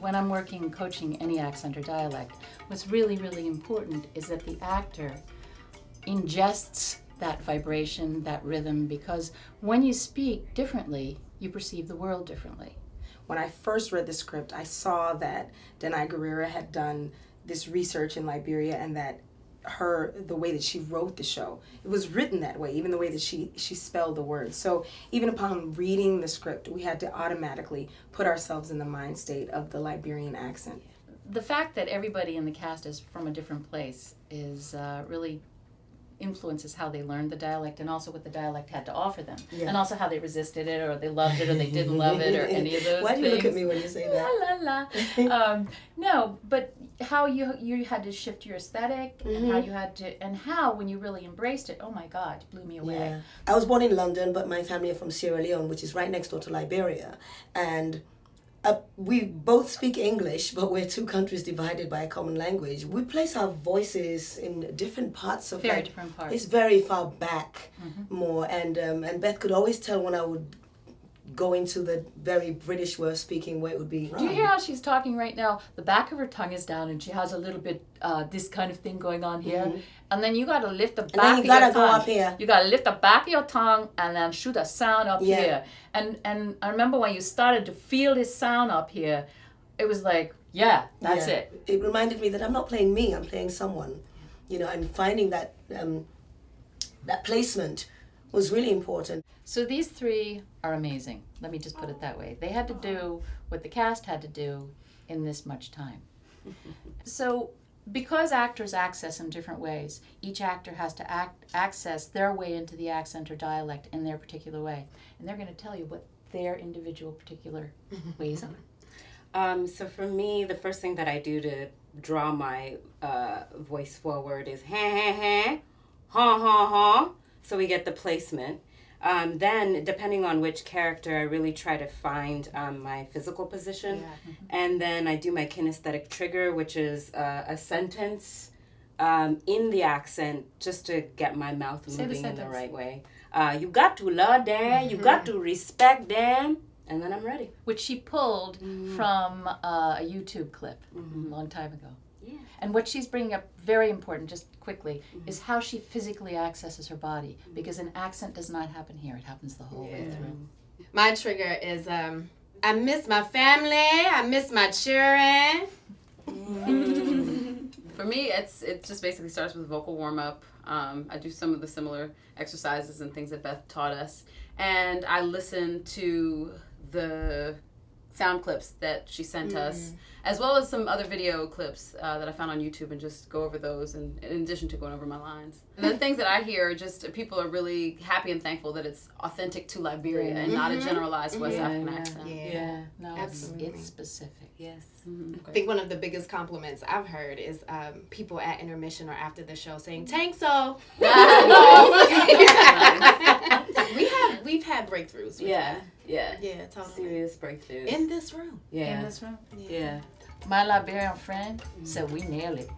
when I'm working, coaching any accent or dialect, what's really, really important is that the actor ingests that vibration, that rhythm, because when you speak differently, you perceive the world differently. When I first read the script, I saw that Danai Gurira had done this research in Liberia, and that the way that she wrote the show, it was written that way, even the way that she spelled the words. So even upon reading the script, we had to automatically put ourselves in the mind state of the Liberian accent. The fact that everybody in the cast is from a different place is really influences how they learned the dialect, and also what the dialect had to offer them, and also how they resisted it, or they loved it, or they didn't love it, or any of those Why things. do you look at me when you say that? La la la. No, but how you had to shift your aesthetic, and how you had to, and how when you really embraced it, oh my God, it blew me away. Yeah. I was born in London, but my family are from Sierra Leone, which is right next door to Liberia, and we both speak English, but we're two countries divided by a common language. We place our voices in different parts of Very different parts. It's very far back more, and Beth could always tell when I would go into the very British way of speaking where it would be. Do you hear how she's talking right now? The back of her tongue is down, and she has a little bit this kind of thing going on here. And then you got to lift the back of your tongue. And then you got to go up here. You got to lift the back of your tongue and then shoot a sound up here. And I remember when you started to feel this sound up here, it was like, yeah, that's it. It reminded me that I'm not playing me, I'm playing someone. You know, and finding that that placement was really important. So these three are amazing. Let me just put it that way. They had to do what the cast had to do in this much time. So because actors access in different ways, each actor has to access their way into the accent or dialect in their particular way. And they're going to tell you what their individual particular ways are. So for me, the first thing that I do to draw my voice forward is ha, ha. So we get the placement. Then, depending on which character, I really try to find my physical position. And then I do my kinesthetic trigger, which is a sentence in the accent, just to get my mouth moving in the right way. You got to love them, you got to respect them, and then I'm ready. Which she pulled from a YouTube clip a long time ago. Yeah. And what she's bringing up, very important, just quickly, is how she physically accesses her body. Because an accent does not happen here. It happens the whole way through. My trigger is, I miss my family. I miss my children. For me, it just basically starts with vocal warm-up. I do some of the similar exercises and things that Beth taught us. And I listen to the sound clips that she sent us, as well as some other video clips that I found on YouTube, and just go over those, and in addition to going over my lines. And the things that I hear are just people are really happy and thankful that it's authentic to Liberia and not a generalized West African accent. No, Absolutely. It's specific. Yes. I think one of the biggest compliments I've heard is people at intermission or after the show saying, "Tank so." We've had breakthroughs. Yeah, totally. Serious breakthroughs. In this room. Yeah. In this room. Yeah. My Liberian friend said we nailed it.